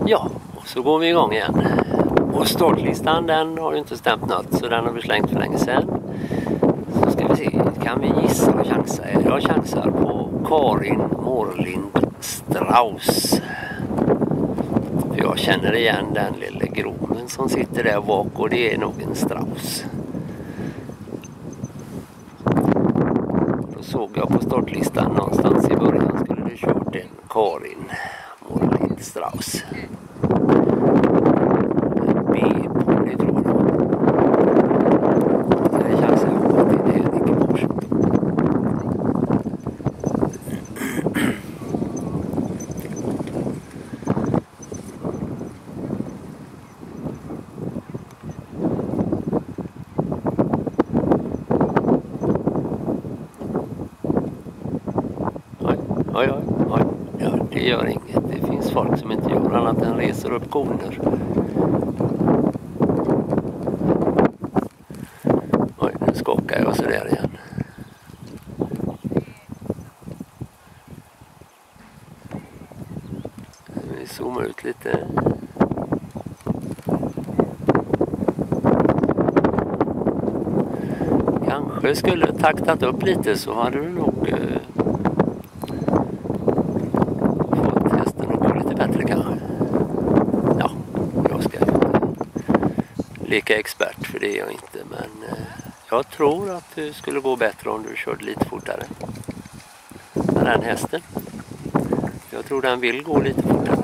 Ja, och så går vi igång igen. Och startlistan, den har ju inte stämt något, så den har vi slängt för länge sedan. Så ska vi se, kan vi gissa och chansa? Jag chansar på Karin Mårlind Strauss. För jag känner igen den lilla gromen som sitter där bak, och det är nog en Strauss. Då såg jag på startlistan någonstans i början skulle det kört en Karin Mårlind Strauss. B-pony tror jag. Det känns jag på att det är Henrik Bors. Oj. Ja, det gör inget. Det finns folk som inte gör annat än reser upp koner. Oj, nu skakar jag så där igen. Vi zoomar ut lite. Kanske skulle taktat upp lite, så hade du nog fått hästen att gå lite bättre kanske. Ja, jag ska leka expert, för det är jag inte, men jag tror att det skulle gå bättre om du körde lite fortare med den hästen. Jag tror den vill gå lite fortare.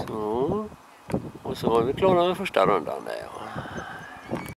Så. Och så var vi klara med första rundan där. Ja.